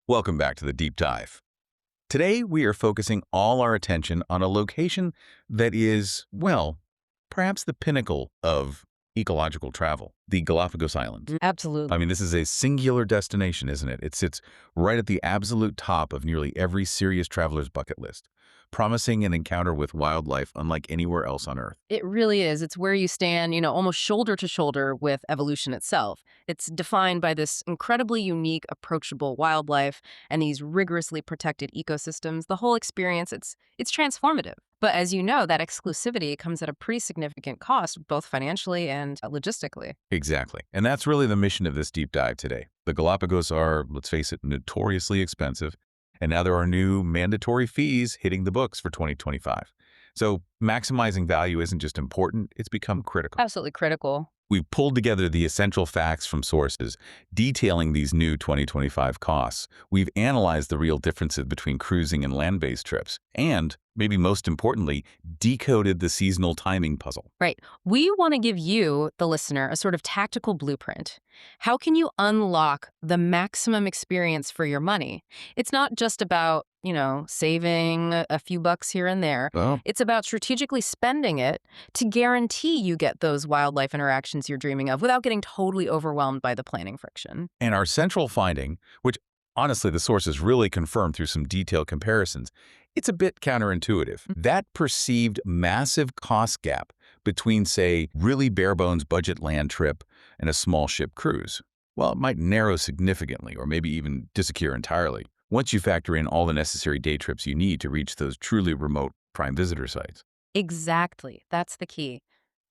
Welcome back to the Deep Dive. Today, we are focusing all our attention on a location that is, well, perhaps the pinnacle of ecological travel, the Galapagos Islands. Absolutely. I mean, this is a singular destination, isn't it? It sits right at the absolute top of nearly every serious traveler's bucket list, promising an encounter with wildlife unlike anywhere else on Earth. It really is. It's where you stand, almost shoulder to shoulder with evolution itself. It's defined by this incredibly unique, approachable wildlife and these rigorously protected ecosystems. The whole experience, it's transformative. But as you know, that exclusivity comes at a pretty significant cost, both financially and logistically. Exactly. And that's really the mission of this deep dive today. The Galapagos are, let's face it, notoriously expensive. And now there are new mandatory fees hitting the books for 2025. So maximizing value isn't just important, it's become critical. Absolutely critical. We've pulled together the essential facts from sources detailing these new 2025 costs. We've analyzed the real differences between cruising and land-based trips. And, maybe most importantly, decoded the seasonal timing puzzle. Right. We want to give you, the listener, a sort of tactical blueprint. How can you unlock the maximum experience for your money? It's not just about, saving a few bucks here and there. Well, It's about strategically spending it to guarantee you get those wildlife interactions you're dreaming of without getting totally overwhelmed by the planning friction. and our central finding, which honestly the sources really confirmed through some detailed comparisons, it's a bit counterintuitive. That perceived massive cost gap between, say, really bare-bones budget land trip and a small ship cruise, well, it might narrow significantly or maybe even disappear entirely once you factor in all the necessary day trips you need to reach those truly remote prime visitor sites. Exactly. That's the key.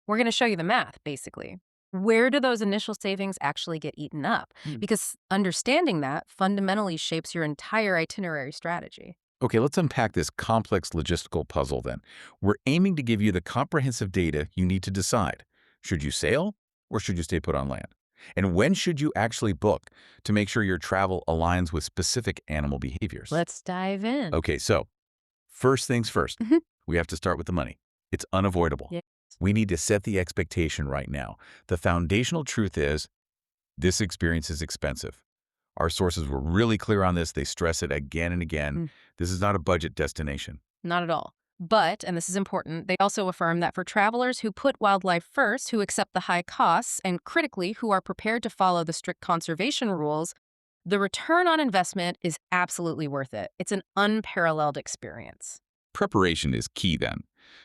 We're going to show you the math, basically. Where do those initial savings actually get eaten up? Because understanding that fundamentally shapes your entire itinerary strategy. Okay, let's unpack this complex logistical puzzle then. We're aiming to give you the comprehensive data you need to decide. Should you sail or should you stay put on land? And when should you actually book to make sure your travel aligns with specific animal behaviors? Let's dive in. Okay, so first things first, Mhm. we have to start with the money. It's unavoidable. Yeah. We need to set the expectation right now. The foundational truth is this experience is expensive. Our sources were really clear on this. They stress it again and again. This is not a budget destination. Not at all. But, and this is important, they also affirm that for travelers who put wildlife first, who accept the high costs, and critically, who are prepared to follow the strict conservation rules, the return on investment is absolutely worth it. It's an unparalleled experience. Preparation is key then.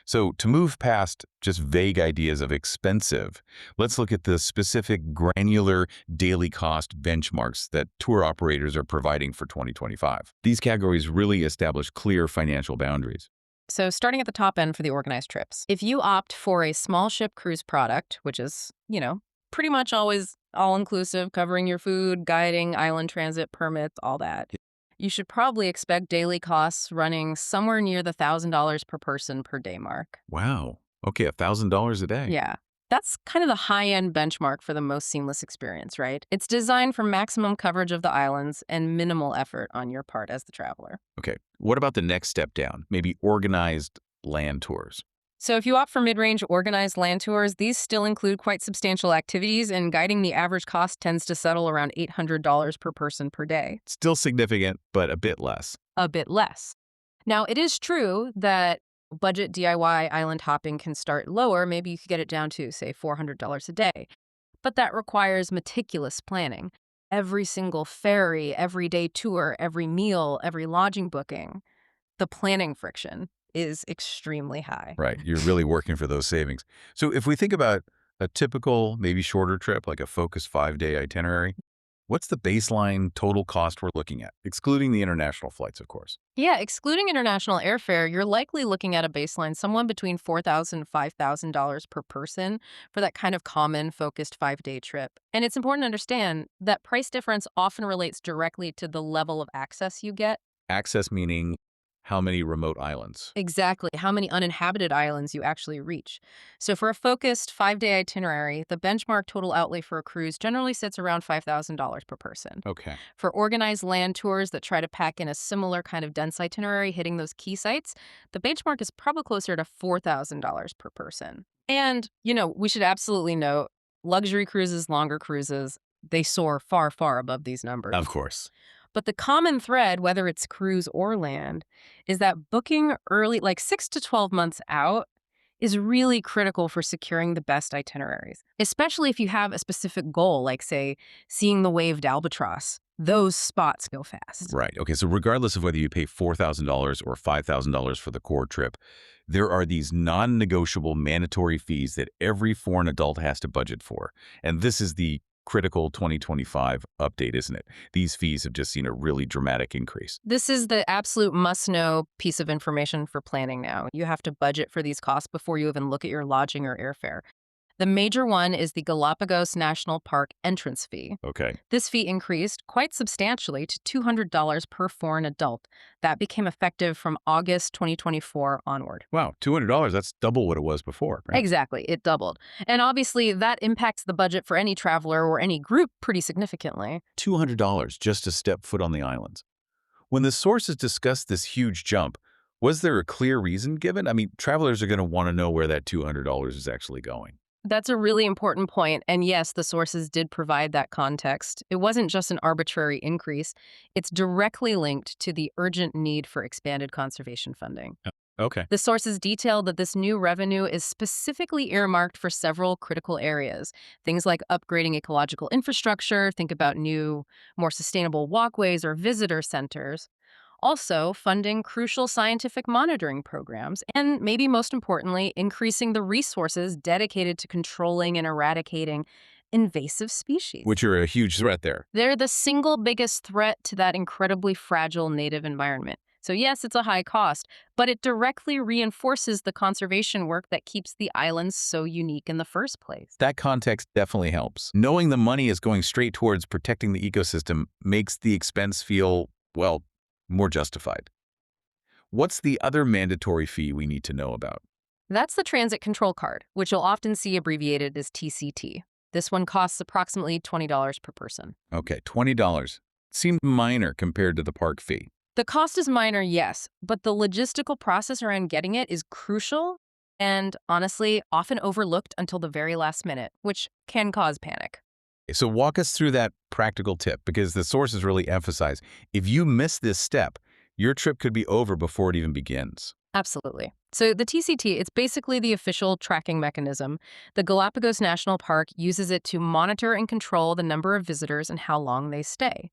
So to move past just vague ideas of expensive, let's look at the specific granular daily cost benchmarks that tour operators are providing for 2025. These categories really establish clear financial boundaries. So starting at the top end for the organized trips, if you opt for a small ship cruise product, which is, pretty much always all-inclusive, covering your food, guiding, island transit, permits, all that, you should probably expect daily costs running somewhere near the $1,000 per person per day mark. Wow. Okay, $1,000 a day. Yeah. That's kind of the high-end benchmark for the most seamless experience, right? It's designed for maximum coverage of the islands and minimal effort on your part as the traveler. Okay, what about the next step down? Maybe organized land tours. So if you opt for mid-range organized land tours, these still include quite substantial activities, and guiding the average cost tends to settle around $800 per person per day. Still significant, but a bit less. A bit less. Now, it is true that budget DIY island hopping can start lower. Maybe you could get it down to, say, $400 a day. But that requires meticulous planning. Every single ferry, every day tour, every meal, every lodging booking. The planning friction is extremely high. Right, you're really working for those savings. So if we think about a typical, maybe shorter trip, like a focused 5-day itinerary, what's the baseline total cost we're looking at, excluding the international flights, of course? Yeah, excluding international airfare, you're likely looking at a baseline somewhere between $4,000 and $5,000 per person for that kind of common focused 5-day trip. And it's important to understand that price difference often relates directly to the level of access you get. Access meaning how many remote islands? Exactly, how many uninhabited islands you actually reach. So for a focused 5-day itinerary, the benchmark total outlay for a cruise generally sits around $5,000 per person. Okay. For organized land tours that try to pack in a similar kind of dense itinerary hitting those key sites, the benchmark is probably closer to $4,000 per person. And, we should absolutely note, luxury cruises, longer cruises, they soar far, far above these numbers. Of course. But the common thread, whether it's cruise or land, is that booking early, like 6 to 12 months out, is really critical for securing the best itineraries, especially if you have a specific goal, like, say, seeing the waved albatross. Those spots go fast. Right. Okay, so regardless of whether you pay $4,000 or $5,000 for the core trip, there are these non-negotiable mandatory fees that every foreign adult has to budget for. And this is the critical 2025 update, isn't it? These fees have just seen a really dramatic increase. This is the absolute must-know piece of information for planning now. You have to budget for these costs before you even look at your lodging or airfare. The major one is the Galápagos National Park entrance fee. Okay. This fee increased quite substantially to $200 per foreign adult. That became effective from August 2024 onward. Wow, $200, that's double what it was before, right? Exactly, it doubled. And obviously, that impacts the budget for any traveler or any group pretty significantly. $200 just to step foot on the islands. When the sources discussed this huge jump, was there a clear reason given? I mean, travelers are going to want to know where that $200 is actually going. That's a really important point. And yes, the sources did provide that context. It wasn't just an arbitrary increase. It's directly linked to the urgent need for expanded conservation funding. Okay. The sources detailed that this new revenue is specifically earmarked for several critical areas. Things like upgrading ecological infrastructure, think about new, more sustainable walkways or visitor centers. Also, funding crucial scientific monitoring programs, and maybe most importantly, increasing the resources dedicated to controlling and eradicating invasive species. Which are a huge threat there. They're the single biggest threat to that incredibly fragile native environment. So yes, it's a high cost, but it directly reinforces the conservation work that keeps the islands so unique in the first place. That context definitely helps. Knowing the money is going straight towards protecting the ecosystem makes the expense feel, well, more justified. What's the other mandatory fee we need to know about? That's the Transit Control Card, which you'll often see abbreviated as TCT. This one costs approximately $20 per person. Okay, $20. Seemed minor compared to the park fee. The cost is minor, yes, but the logistical process around getting it is crucial and, honestly, often overlooked until the very last minute, which can cause panic. So walk us through that practical tip, because the sources really emphasize if you miss this step, your trip could be over before it even begins. Absolutely. So the TCT, it's basically the official tracking mechanism. The Galápagos National Park uses it to monitor and control the number of visitors and how long they stay.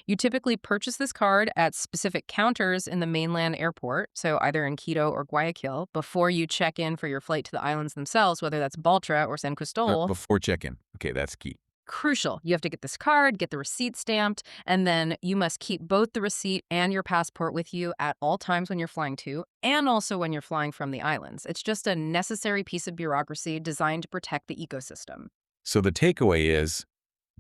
You typically purchase this card at specific counters in the mainland airport, so either in Quito or Guayaquil, before you check in for your flight to the islands themselves, whether that's Baltra or San Cristobal. Before check-in. Okay, that's key. Crucial. You have to get this card, get the receipt stamped, and then you must keep both the receipt and your passport with you at all times when you're flying to, and also when you're flying from the islands. It's just a necessary piece of bureaucracy designed to protect the ecosystem. So the takeaway is,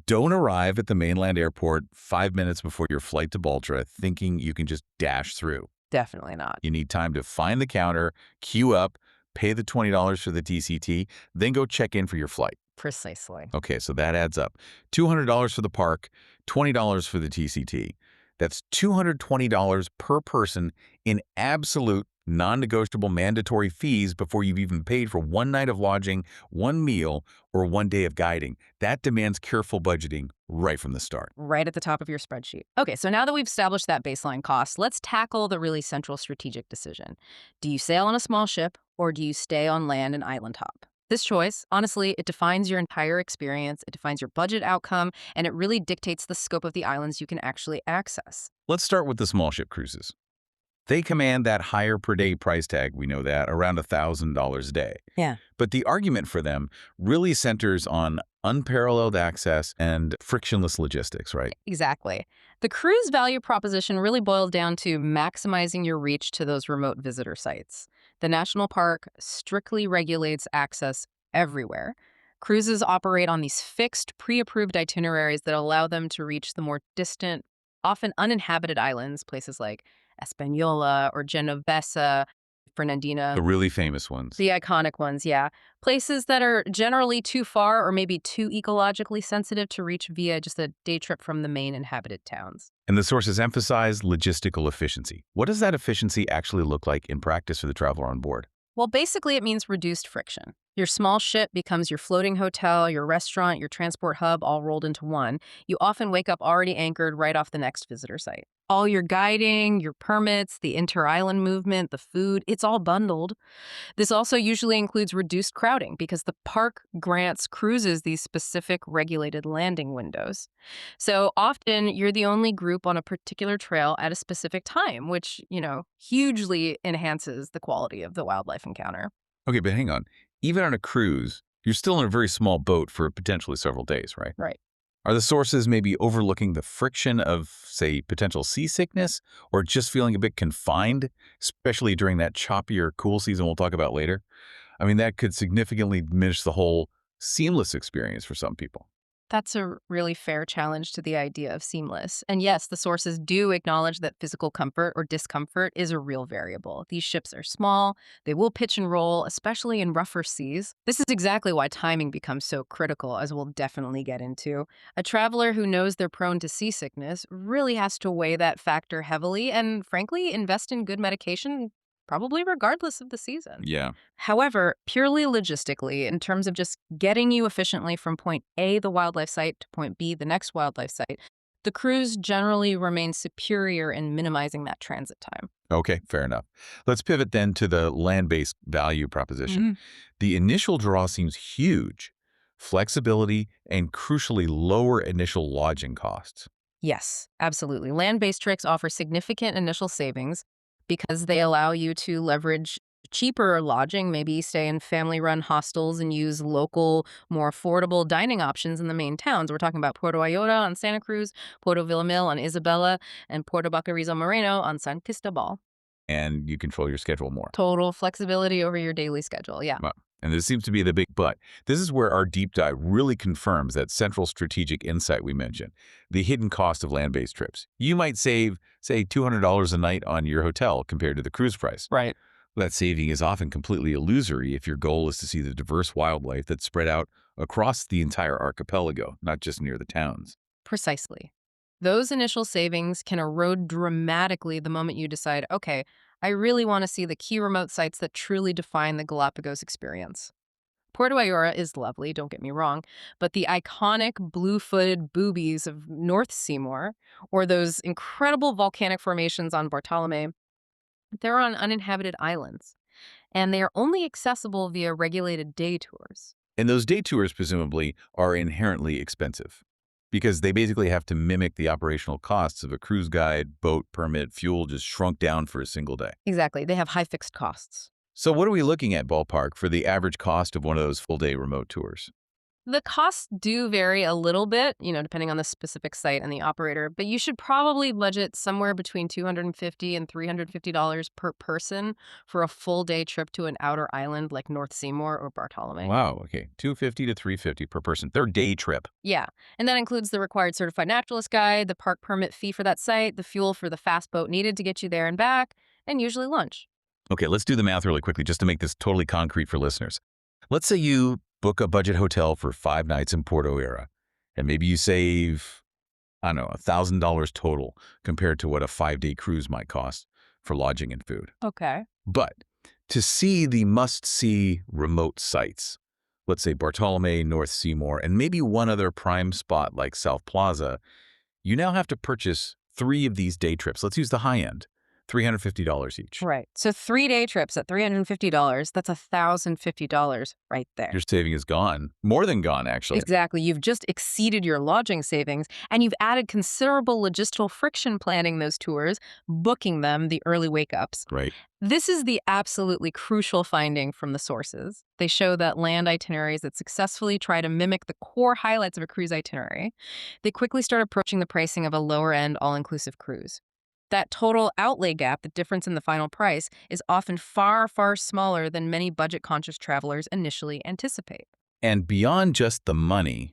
don't arrive at the mainland airport 5 minutes before your flight to Baltra thinking you can just dash through. Definitely not. You need time to find the counter, queue up, pay the $20 for the TCT, then go check in for your flight. Precisely. Okay, so that adds up. $200 for the park, $20 for the TCT. That's $220 per person in absolute non-negotiable mandatory fees before you've even paid for one night of lodging, one meal, or one day of guiding. That demands careful budgeting right from the start. Right at the top of your spreadsheet. Okay, so now that we've established that baseline cost, let's tackle the really central strategic decision. Do you sail on a small ship or do you stay on land and island hop? This choice, honestly, it defines your entire experience, it defines your budget outcome, and it really dictates the scope of the islands you can actually access. Let's start with the small ship cruises. They command that higher per day price tag, we know that, around $1,000 a day. Yeah. But the argument for them really centers on unparalleled access and frictionless logistics, right? Exactly. The cruise value proposition really boiled down to maximizing your reach to those remote visitor sites. The national park strictly regulates access everywhere. Cruises operate on these fixed, pre-approved itineraries that allow them to reach the more distant, often uninhabited islands, places like Española or Genovesa, Fernandina. The really famous ones. The iconic ones, yeah. Places that are generally too far or maybe too ecologically sensitive to reach via just a day trip from the main inhabited towns. And the sources emphasize logistical efficiency. What does that efficiency actually look like in practice for the traveler on board? Well, basically, it means reduced friction. Your small ship becomes your floating hotel, your restaurant, your transport hub, all rolled into one. You often wake up already anchored right off the next visitor site. All your guiding, your permits, the inter-island movement, the food, it's all bundled. This also usually includes reduced crowding because the park grants cruises these specific regulated landing windows. So often you're the only group on a particular trail at a specific time, which, hugely enhances the quality of the wildlife encounter. Okay, but hang on. Even on a cruise, you're still in a very small boat for potentially several days, right? Right. Are the sources maybe overlooking the friction of, say, potential seasickness or just feeling a bit confined, especially during that choppier cool season we'll talk about later? I mean, that could significantly diminish the whole seamless experience for some people. That's a really fair challenge to the idea of seamless. And yes, the sources do acknowledge that physical comfort or discomfort is a real variable. These ships are small, they will pitch and roll, especially in rougher seas. This is exactly why timing becomes so critical, as we'll definitely get into. A traveler who knows they're prone to seasickness really has to weigh that factor heavily and, frankly, invest in good medication, probably regardless of the season. Yeah. However, purely logistically, in terms of just getting you efficiently from point A, the wildlife site, to point B, the next wildlife site, the cruise generally remains superior in minimizing that transit time. Okay, fair enough. Let's pivot then to the land-based value proposition. Mhm. The initial draw seems huge. Flexibility and crucially lower initial lodging costs. Yes, absolutely. Land-based tricks offer significant initial savings because they allow you to leverage cheaper lodging, maybe stay in family-run hostels and use local, more affordable dining options in the main towns. We're talking about Puerto Ayora on Santa Cruz, Puerto Villamil on Isabela, and Puerto Bacarizo Moreno on San Cristobal. And you control your schedule more. Total flexibility over your daily schedule. Yeah. Wow. And this seems to be the big but. This is where our deep dive really confirms that central strategic insight we mentioned, the hidden cost of land-based trips. You might save, say, $200 a night on your hotel compared to the cruise price. Right. That saving is often completely illusory if your goal is to see the diverse wildlife that's spread out across the entire archipelago, not just near the towns. Precisely. Those initial savings can erode dramatically the moment you decide, okay, I really want to see the key remote sites that truly define the Galapagos experience. Puerto Ayora is lovely, don't get me wrong, but the iconic blue-footed boobies of North Seymour, or those incredible volcanic formations on Bartolome, they're on uninhabited islands, and they are only accessible via regulated day tours. And those day tours, presumably, are inherently expensive because they basically have to mimic the operational costs of a cruise guide, boat permit, fuel just shrunk down for a single day. Exactly, they have high fixed costs. So what are we looking at, ballpark, for the average cost of one of those full-day remote tours? The costs do vary a little bit, depending on the specific site and the operator, but you should probably budget somewhere between $250 and $350 per person for a full day trip to an outer island like North Seymour or Bartolome. Wow, okay. $250 to $350 per person. Their day trip. Yeah, and that includes the required certified naturalist guide, the park permit fee for that site, the fuel for the fast boat needed to get you there and back, and usually lunch. Okay, let's do the math really quickly just to make this totally concrete for listeners. Let's say you book a budget hotel for 5 nights in Puerto Ayora, and maybe you save, I don't know, $1,000 total compared to what a 5-day cruise might cost for lodging and food. Okay. But to see the must-see remote sites, let's say Bartolome, North Seymour, and maybe one other prime spot like South Plaza, you now have to purchase 3 of these day trips. Let's use the high end, $350 each. Right. So 3-day trips at $350, that's $1,050 right there. Your saving is gone. More than gone, actually. Exactly. You've just exceeded your lodging savings, and you've added considerable logistical friction planning those tours, booking them, the early wake-ups. Right. This is the absolutely crucial finding from the sources. They show that land itineraries that successfully try to mimic the core highlights of a cruise itinerary, they quickly start approaching the pricing of a lower-end all-inclusive cruise. That total outlay gap, the difference in the final price, is often far, far smaller than many budget-conscious travelers initially anticipate. And beyond just the money,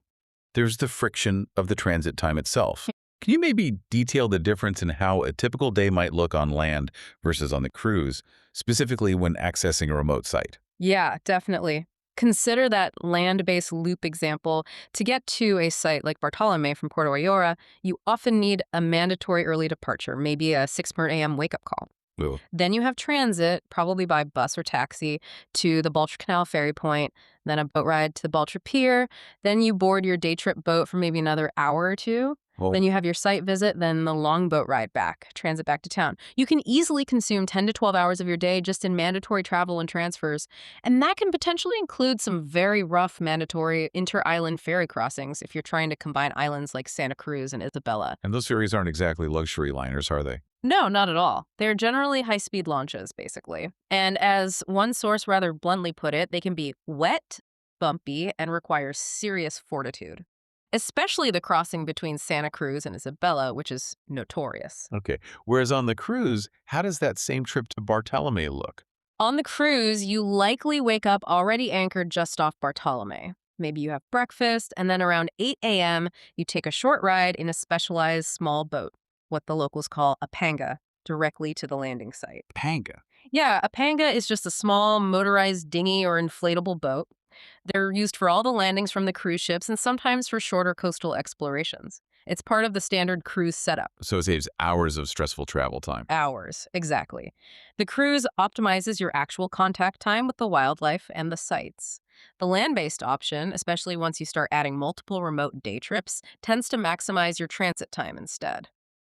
there's the friction of the transit time itself. Can you maybe detail the difference in how a typical day might look on land versus on the cruise, specifically when accessing a remote site? Yeah, definitely. Consider that land-based loop example. To get to a site like Bartolome from Puerto Ayora, you often need a mandatory early departure, maybe a 6 a.m. wake-up call. Ugh. Then you have transit, probably by bus or taxi, to the Baltra Canal ferry point, then a boat ride to the Baltra Pier. Then you board your day trip boat for maybe another hour or two. Oh, Then you have your site visit, then the long boat ride back, transit back to town. You can easily consume 10 to 12 hours of your day just in mandatory travel and transfers. And that can potentially include some very rough mandatory inter-island ferry crossings if you're trying to combine islands like Santa Cruz and Isabela. and those ferries aren't exactly luxury liners, are they? No, not at all. They're generally high-speed launches, basically. And as one source rather bluntly put it, they can be wet, bumpy, and require serious fortitude. Especially the crossing between Santa Cruz and Isabela, which is notorious. Okay. Whereas on the cruise, how does that same trip to Bartolome look? On the cruise, you likely wake up already anchored just off Bartolome. Maybe you have breakfast, and then around 8 a.m., you take a short ride in a specialized small boat, what the locals call a panga, directly to the landing site. Panga. Yeah, a panga is just a small motorized dinghy or inflatable boat. They're used for all the landings from the cruise ships and sometimes for shorter coastal explorations. It's part of the standard cruise setup. So it saves hours of stressful travel time. Hours, exactly. The cruise optimizes your actual contact time with the wildlife and the sights. The land-based option, especially once you start adding multiple remote day trips, tends to maximize your transit time instead.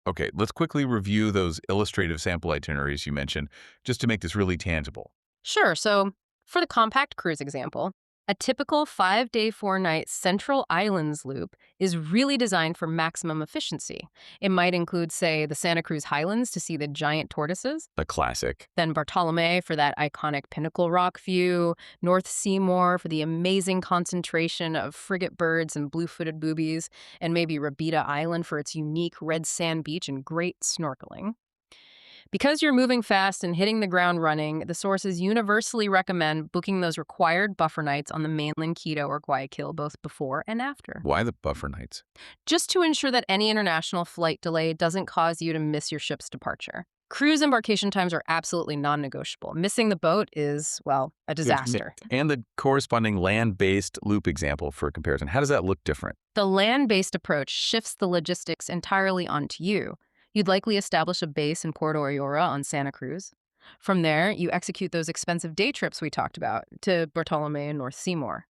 Okay, let's quickly review those illustrative sample itineraries you mentioned, just to make this really tangible. Sure, so for the compact cruise example, a typical 5-day, 4-night Central Islands loop is really designed for maximum efficiency. It might include, say, the Santa Cruz Highlands to see the giant tortoises, A classic. then Bartolome for that iconic Pinnacle Rock view, North Seymour for the amazing concentration of frigate birds and blue-footed boobies, and maybe Rabida Island for its unique red sand beach and great snorkeling. Because you're moving fast and hitting the ground running, the sources universally recommend booking those required buffer nights on the mainland Quito or Guayaquil both before and after, Why the buffer nights? just to ensure that any international flight delay doesn't cause you to miss your ship's departure. Cruise embarkation times are absolutely non-negotiable. Missing the boat is, well, a disaster. And the corresponding land-based loop example for comparison, how does that look different? The land-based approach shifts the logistics entirely onto you. You'd likely establish a base in Puerto Ayora on Santa Cruz. From there, you execute those expensive day trips we talked about to Bartolome and North Seymour.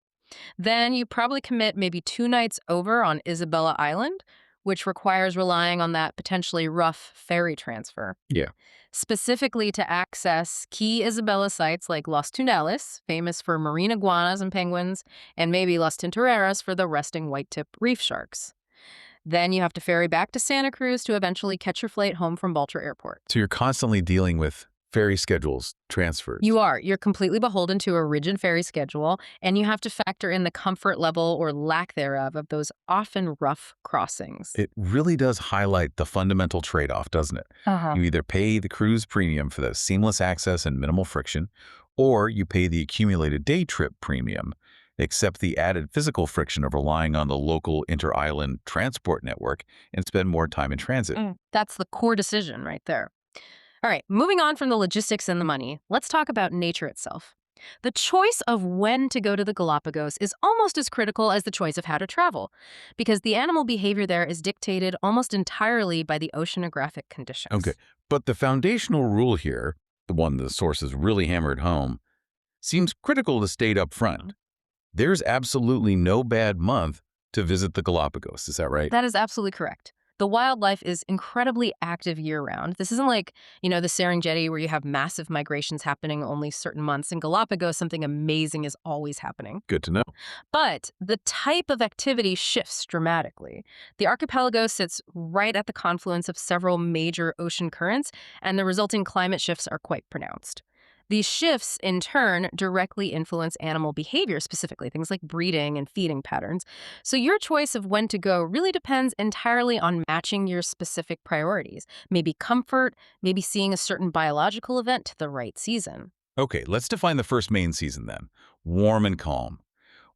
Then you probably commit maybe 2 nights over on Isabela Island, which requires relying on that potentially rough ferry transfer. Yeah. Specifically to access key Isabela sites like Los Tunales, famous for marine iguanas and penguins, and maybe Las Tintoreras for the resting white-tip reef sharks. Then you have to ferry back to Santa Cruz to eventually catch your flight home from Baltra Airport. So you're constantly dealing with ferry schedules, transfers. You're completely beholden to a rigid ferry schedule, and you have to factor in the comfort level or lack thereof of those often rough crossings. It really does highlight the fundamental trade-off, doesn't it? You either pay the cruise premium for the seamless access and minimal friction, or you pay the accumulated day trip premium, accept the added physical friction of relying on the local inter-island transport network, and spend more time in transit. That's the core decision right there. All right, moving on from the logistics and the money, let's talk about nature itself. The choice of when to go to the Galapagos is almost as critical as the choice of how to travel, because the animal behavior there is dictated almost entirely by the oceanographic conditions. Okay, but the foundational rule here, the one the sources really hammered home, seems critical to state up front. There's absolutely no bad month to visit the Galapagos. Is that right? That is absolutely correct. The wildlife is incredibly active year-round. This isn't like, the Serengeti where you have massive migrations happening only certain months. In Galapagos, something amazing is always happening. Good to know. But the type of activity shifts dramatically. The archipelago sits right at the confluence of several major ocean currents, and the resulting climate shifts are quite pronounced. These shifts, in turn, directly influence animal behavior, specifically things like breeding and feeding patterns. So your choice of when to go really depends entirely on matching your specific priorities. Maybe comfort, maybe seeing a certain biological event to the right season. Okay, let's define the first main season then. Warm and calm.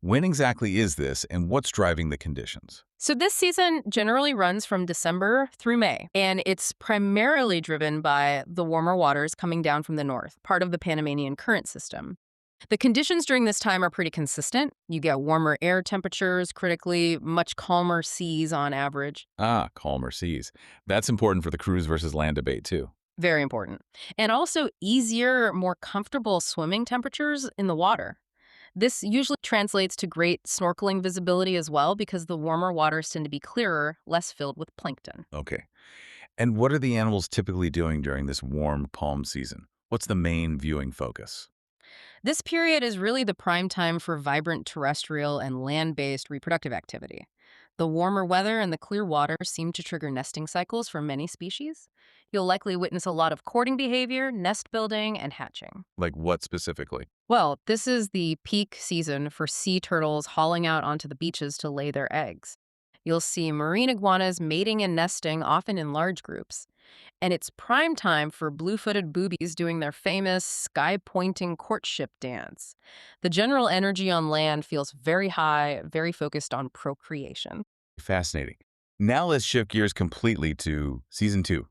When exactly is this, and what's driving the conditions? So this season generally runs from December through May, and it's primarily driven by the warmer waters coming down from the north, part of the Panamanian current system. The conditions during this time are pretty consistent. You get warmer air temperatures, critically, much calmer seas on average. Calmer seas. That's important for the cruise versus land debate, too. Very important. And also easier, more comfortable swimming temperatures in the water. This usually translates to great snorkeling visibility as well because the warmer waters tend to be clearer, less filled with plankton. Okay. And what are the animals typically doing during this warm palm season? What's the main viewing focus? This period is really the prime time for vibrant terrestrial and land-based reproductive activity. The warmer weather and the clear water seem to trigger nesting cycles for many species. You'll likely witness a lot of courting behavior, nest building, and hatching. Like what specifically? Well, this is the peak season for sea turtles hauling out onto the beaches to lay their eggs. You'll see marine iguanas mating and nesting, often in large groups. And it's prime time for blue-footed boobies doing their famous sky-pointing courtship dance. The general energy on land feels very high, very focused on procreation. Fascinating. Now let's shift gears completely to season 2.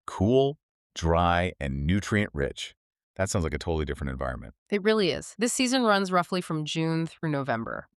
Cool, dry, and nutrient-rich. That sounds like a totally different environment. It really is. This season runs roughly from June through November.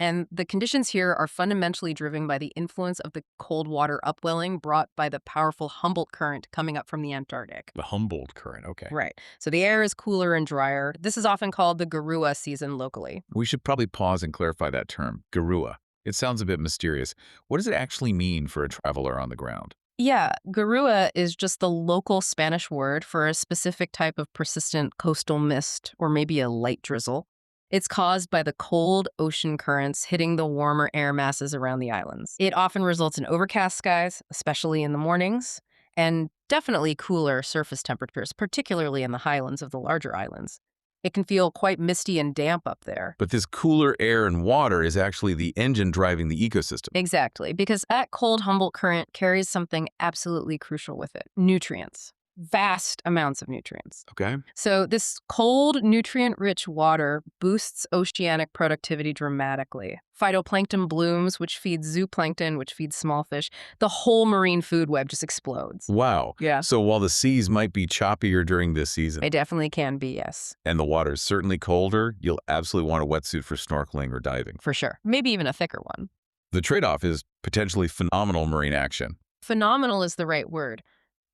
And the conditions here are fundamentally driven by the influence of the cold water upwelling brought by the powerful Humboldt current coming up from the Antarctic. The Humboldt current, okay. Right. So the air is cooler and drier. This is often called the Garua season locally. We should probably pause and clarify that term, garua. It sounds a bit mysterious. What does it actually mean for a traveler on the ground? Yeah, Garua is just the local Spanish word for a specific type of persistent coastal mist or maybe a light drizzle. It's caused by the cold ocean currents hitting the warmer air masses around the islands. It often results in overcast skies, especially in the mornings, and definitely cooler surface temperatures, particularly in the highlands of the larger islands. It can feel quite misty and damp up there. But this cooler air and water is actually the engine driving the ecosystem. Exactly, because that cold Humboldt current carries something absolutely crucial with it: nutrients. Vast amounts of nutrients. Okay. So this cold, nutrient-rich water boosts oceanic productivity dramatically. Phytoplankton blooms, which feeds zooplankton, which feeds small fish. The whole marine food web just explodes. Wow. Yeah. So while the seas might be choppier during this season, They definitely can be, yes, and the water's certainly colder, you'll absolutely want a wetsuit for snorkeling or diving. for sure. Maybe even a thicker one. The trade-off is potentially phenomenal marine action. Phenomenal is the right word.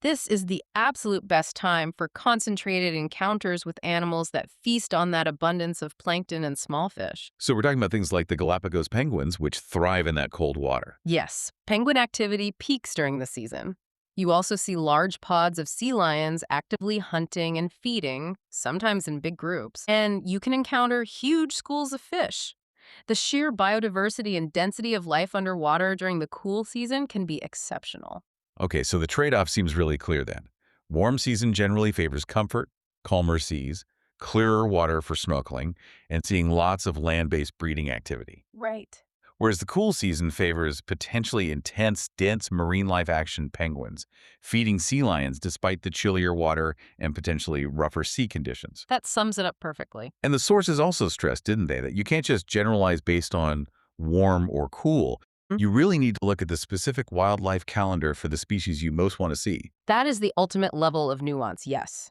This is the absolute best time for concentrated encounters with animals that feast on that abundance of plankton and small fish. So we're talking about things like the Galapagos penguins, which thrive in that cold water. Yes, penguin activity peaks during the season. You also see large pods of sea lions actively hunting and feeding, sometimes in big groups. And you can encounter huge schools of fish. The sheer biodiversity and density of life underwater during the cool season can be exceptional. Okay, so the trade-off seems really clear then. Warm season generally favors comfort, calmer seas, clearer water for snorkeling, and seeing lots of land-based breeding activity. Right. Whereas the cool season favors potentially intense, dense marine life action penguins, feeding sea lions despite the chillier water and potentially rougher sea conditions. That sums it up perfectly. And the sources also stressed, didn't they, that you can't just generalize based on warm or cool. You really need to look at the specific wildlife calendar for the species you most want to see. That is the ultimate level of nuance, yes.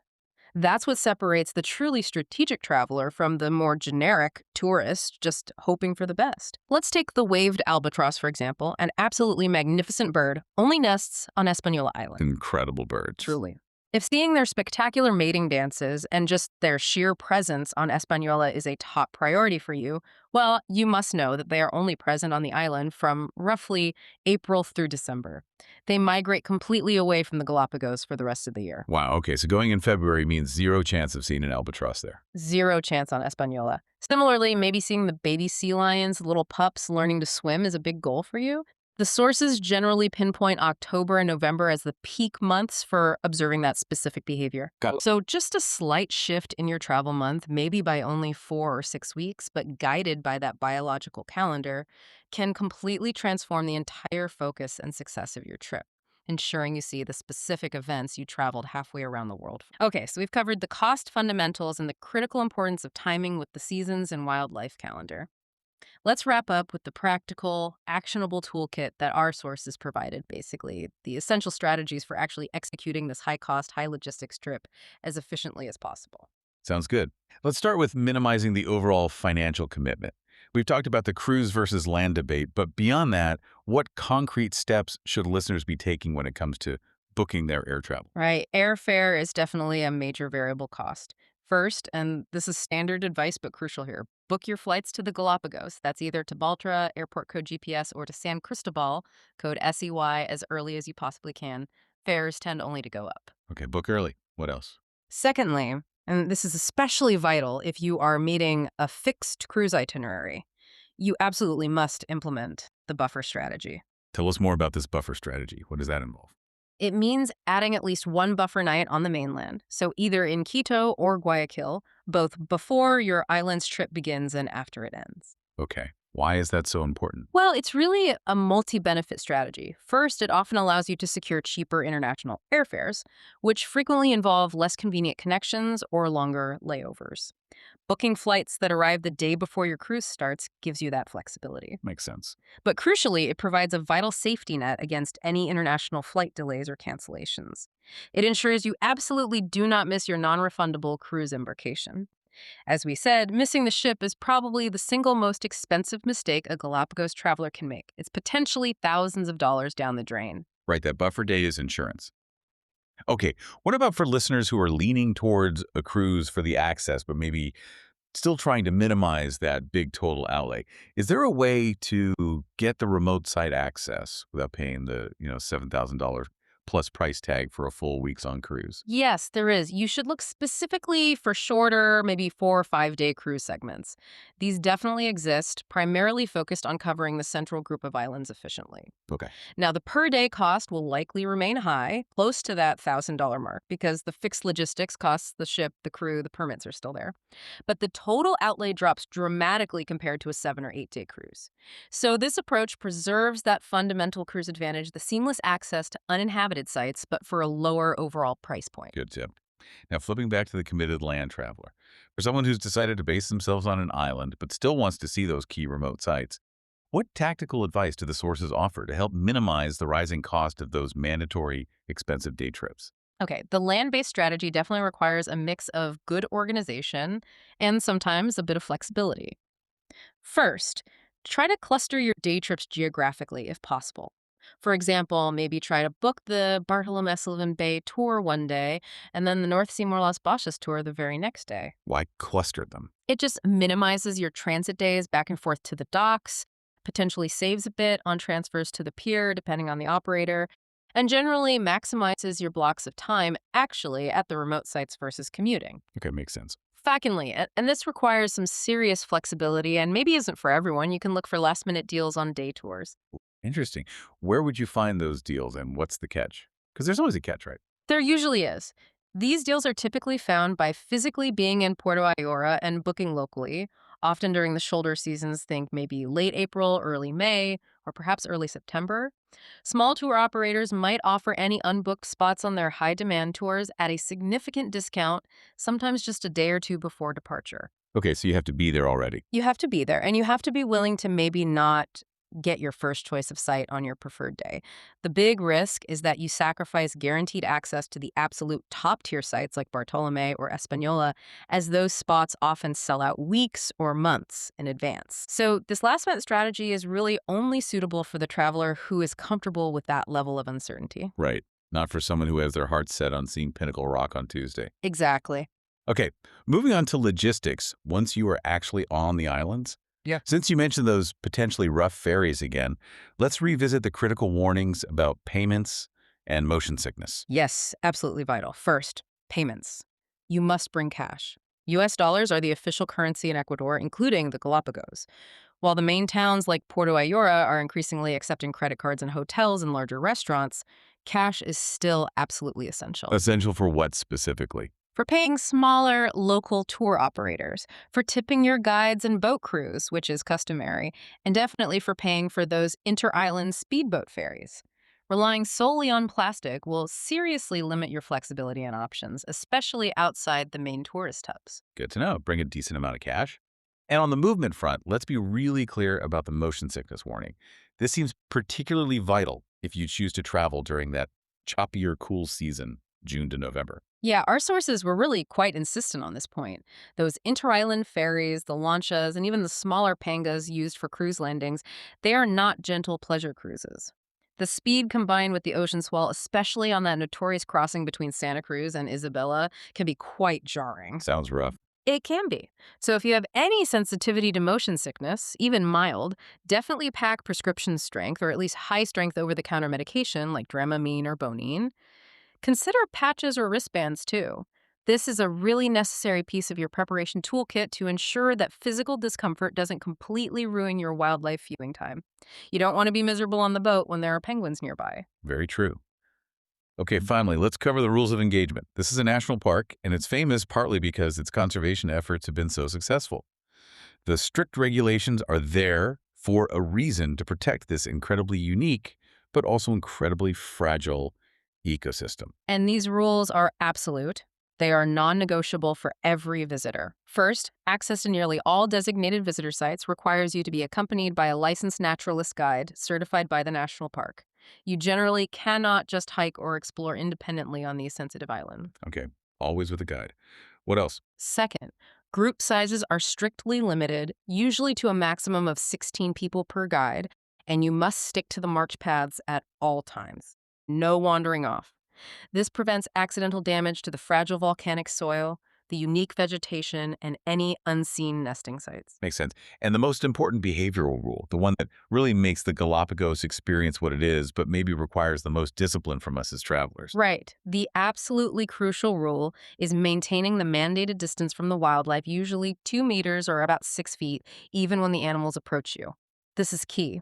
That's what separates the truly strategic traveler from the more generic tourist just hoping for the best. Let's take the waved albatross, for example, an absolutely magnificent bird, only nests on Hispaniola Island. Incredible birds. Truly. If seeing their spectacular mating dances and just their sheer presence on Hispaniola is a top priority for you, well, you must know that they are only present on the island from roughly April through December. They migrate completely away from the Galapagos for the rest of the year. Wow, okay, so going in February means zero chance of seeing an albatross there. Zero chance on Hispaniola. Similarly, maybe seeing the baby sea lions, little pups learning to swim is a big goal for you. The sources generally pinpoint October and November as the peak months for observing that specific behavior. Got it. So just a slight shift in your travel month, maybe by only 4 or 6 weeks, but guided by that biological calendar, can completely transform the entire focus and success of your trip, ensuring you see the specific events you traveled halfway around the world for. Okay, so we've covered the cost fundamentals and the critical importance of timing with the seasons and wildlife calendar. Let's wrap up with the practical, actionable toolkit that our sources provided, basically, the essential strategies for actually executing this high-cost, high-logistics trip as efficiently as possible. Sounds good. Let's start with minimizing the overall financial commitment. We've talked about the cruise versus land debate, but beyond that, what concrete steps should listeners be taking when it comes to booking their air travel? Right. Airfare is definitely a major variable cost. First, and this is standard advice but crucial here, book your flights to the Galapagos. That's either to Baltra, airport code GPS, or to San Cristobal, code SEY, as early as you possibly can. Fares tend only to go up. Okay, book early. What else? Secondly, and this is especially vital if you are meeting a fixed cruise itinerary, you absolutely must implement the buffer strategy. Tell us more about this buffer strategy. What does that involve? It means adding at least one buffer night on the mainland, so either in Quito or Guayaquil, both before your island's trip begins and after it ends. Okay. Why is that so important? Well, it's really a multi-benefit strategy. First, it often allows you to secure cheaper international airfares, which frequently involve less convenient connections or longer layovers. Booking flights that arrive the day before your cruise starts gives you that flexibility. Makes sense. But crucially, it provides a vital safety net against any international flight delays or cancellations. It ensures you absolutely do not miss your non-refundable cruise embarkation. As we said, missing the ship is probably the single most expensive mistake a Galapagos traveler can make. It's potentially thousands of dollars down the drain. Right, that buffer day is insurance. Okay, what about for listeners who are leaning towards a cruise for the access, but maybe still trying to minimize that big total outlay? Is there a way to get the remote site access without paying the, $7,000 plus price tag for a full week's on cruise? Yes, there is. You should look specifically for shorter, maybe 4 or 5 day cruise segments. These definitely exist, primarily focused on covering the central group of islands efficiently. Okay. Now, the per day cost will likely remain high, close to that $1,000 mark, because the fixed logistics costs, the ship, the crew, the permits are still there. But the total outlay drops dramatically compared to a 7 or 8 day cruise. So this approach preserves that fundamental cruise advantage, the seamless access to uninhabited sites, but for a lower overall price point. Good tip. Now, flipping back to the committed land traveler. For someone who's decided to base themselves on an island but still wants to see those key remote sites, what tactical advice do the sources offer to help minimize the rising cost of those mandatory expensive day trips? Okay, the land-based strategy definitely requires a mix of good organization and sometimes a bit of flexibility. First, try to cluster your day trips geographically if possible. For example, maybe try to book the Bartolomé Sullivan Bay tour one day and then the North Seymour Las Baixas tour the very next day. Why cluster them? It just minimizes your transit days back and forth to the docks, potentially saves a bit on transfers to the pier depending on the operator, and generally maximizes your blocks of time actually at the remote sites versus commuting. Okay, makes sense. Secondly, and this requires some serious flexibility and maybe isn't for everyone, you can look for last-minute deals on day tours. Interesting. Where would you find those deals and what's the catch? Because there's always a catch, right? There usually is. These deals are typically found by physically being in Puerto Ayora and booking locally, often during the shoulder seasons, think maybe late April, early May, or perhaps early September. Small tour operators might offer any unbooked spots on their high-demand tours at a significant discount, sometimes just a day or two before departure. Okay, so you have to be there already. You have to be there, and you have to be willing to maybe not get your first choice of site on your preferred day. The big risk is that you sacrifice guaranteed access to the absolute top-tier sites like Bartolomé or Española, as those spots often sell out weeks or months in advance. So this last-minute strategy is really only suitable for the traveler who is comfortable with that level of uncertainty. Right. Not for someone who has their heart set on seeing Pinnacle Rock on Tuesday. Exactly. Okay, moving on to logistics. Once you are actually on the islands, Yeah. since you mentioned those potentially rough ferries again, let's revisit the critical warnings about payments and motion sickness. Yes, absolutely vital. First, payments. You must bring cash. US dollars are the official currency in Ecuador, including the Galapagos. While the main towns like Puerto Ayora are increasingly accepting credit cards in hotels and larger restaurants, cash is still absolutely essential. Essential for what specifically? For paying smaller local tour operators, for tipping your guides and boat crews, which is customary, and definitely for paying for those inter-island speedboat ferries. Relying solely on plastic will seriously limit your flexibility and options, especially outside the main tourist hubs. Good to know. Bring a decent amount of cash. And on the movement front, let's be really clear about the motion sickness warning. This seems particularly vital if you choose to travel during that choppier cool season, June to November. Yeah, our sources were really quite insistent on this point. Those inter-island ferries, the lanchas, and even the smaller pangas used for cruise landings, they are not gentle pleasure cruises. The speed combined with the ocean swell, especially on that notorious crossing between Santa Cruz and Isabela, can be quite jarring. Sounds rough. It can be. So if you have any sensitivity to motion sickness, even mild, definitely pack prescription strength or at least high strength over-the-counter medication like Dramamine or Bonine. Consider patches or wristbands too. This is a really necessary piece of your preparation toolkit to ensure that physical discomfort doesn't completely ruin your wildlife viewing time. You don't want to be miserable on the boat when there are penguins nearby. Very true. Okay, finally, let's cover the rules of engagement. This is a national park, and it's famous partly because its conservation efforts have been so successful. The strict regulations are there for a reason to protect this incredibly unique, but also incredibly fragile ecosystem. And these rules are absolute. They are non-negotiable for every visitor. First, access to nearly all designated visitor sites requires you to be accompanied by a licensed naturalist guide certified by the national park. You generally cannot just hike or explore independently on these sensitive islands. Okay, always with a guide. What else? Second, group sizes are strictly limited, usually to a maximum of 16 people per guide, and you must stick to the march paths at all times. No wandering off. This prevents accidental damage to the fragile volcanic soil, the unique vegetation, and any unseen nesting sites. Makes sense. And the most important behavioral rule, the one that really makes the Galapagos experience what it is, but maybe requires the most discipline from us as travelers. Right. The absolutely crucial rule is maintaining the mandated distance from the wildlife, usually 2 meters or about 6 feet, even when the animals approach you. This is key.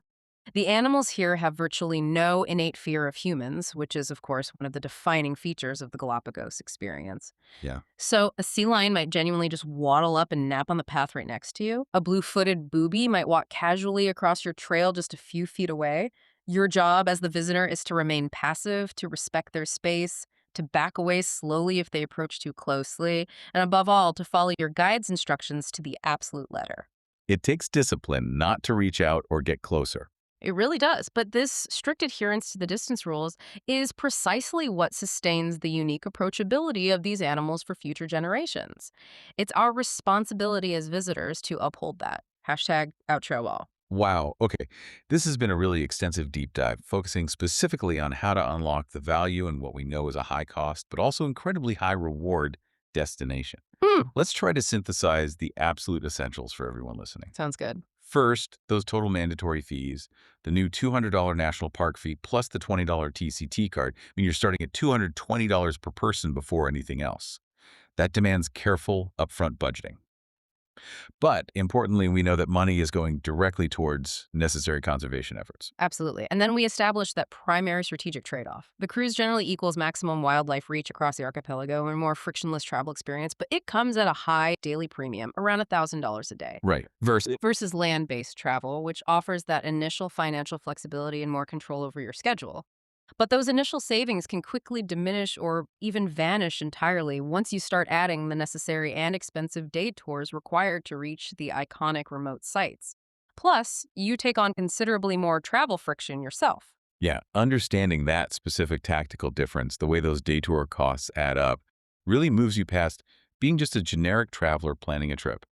The animals here have virtually no innate fear of humans, which is, of course, one of the defining features of the Galapagos experience. Yeah. So a sea lion might genuinely just waddle up and nap on the path right next to you. A blue-footed booby might walk casually across your trail just a few feet away. Your job as the visitor is to remain passive, to respect their space, to back away slowly if they approach too closely, and above all, to follow your guide's instructions to the absolute letter. It takes discipline not to reach out or get closer. It really does. But this strict adherence to the distance rules is precisely what sustains the unique approachability of these animals for future generations. It's our responsibility as visitors to uphold that. Hashtag outro all. Wow. Okay. This has been a really extensive deep dive, focusing specifically on how to unlock the value in what we know is a high cost, but also incredibly high reward destination. Let's try to synthesize the absolute essentials for everyone listening. Sounds good. First, those total mandatory fees, the new $200 national park fee plus the $20 TCT card, mean you're starting at $220 per person before anything else. That demands careful, upfront budgeting. But importantly, we know that money is going directly towards necessary conservation efforts. Absolutely. And then we established that primary strategic trade-off. The cruise generally equals maximum wildlife reach across the archipelago and more frictionless travel experience, but it comes at a high daily premium, around $1,000 a day. Right. Versus land-based travel, which offers that initial financial flexibility and more control over your schedule. But those initial savings can quickly diminish or even vanish entirely once you start adding the necessary and expensive day tours required to reach the iconic remote sites. Plus, you take on considerably more travel friction yourself. Yeah, understanding that specific tactical difference, the way those day tour costs add up, really moves you past being just a generic traveler planning a trip.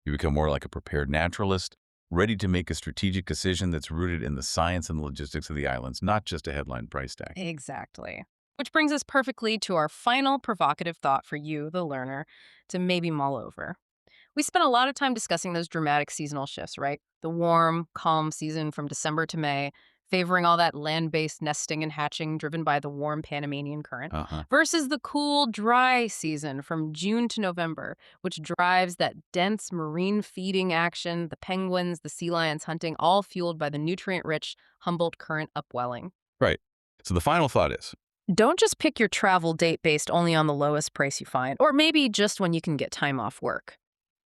You become more like a prepared naturalist, ready to make a strategic decision that's rooted in the science and logistics of the islands, not just a headline price tag. Exactly. Which brings us perfectly to our final provocative thought for you, the learner, to maybe mull over. We spent a lot of time discussing those dramatic seasonal shifts, right? The warm, calm season from December to May, favoring all that land-based nesting and hatching driven by the warm Panamanian current, versus the cool, dry season from June to November, which drives that dense marine feeding action, the penguins, the sea lions hunting, all fueled by the nutrient-rich Humboldt Current upwelling. Right. So the final thought is, don't just pick your travel date based only on the lowest price you find, or maybe just when you can get time off work.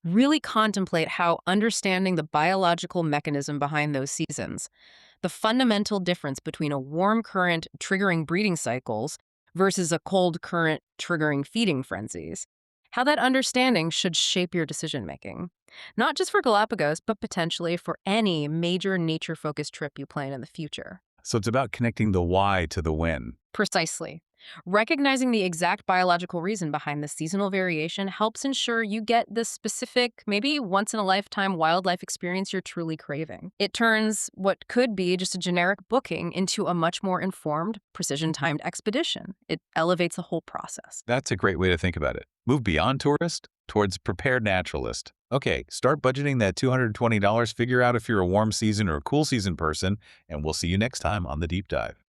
Really contemplate how understanding the biological mechanism behind those seasons, the fundamental difference between a warm current triggering breeding cycles versus a cold current triggering feeding frenzies, how that understanding should shape your decision-making. Not just for Galapagos, but potentially for any major nature-focused trip you plan in the future. so it's about connecting the why to the when. Precisely. Recognizing the exact biological reason behind the seasonal variation helps ensure you get the specific, maybe once in a lifetime wildlife experience you're truly craving. It turns what could be just a generic booking into a much more informed, precision timed expedition. It elevates the whole process. That's a great way to think about it. Move beyond tourist towards prepared naturalist. Okay, start budgeting that $220, figure out if you're a warm season or a cool season person, and we'll see you next time on The Deep Dive.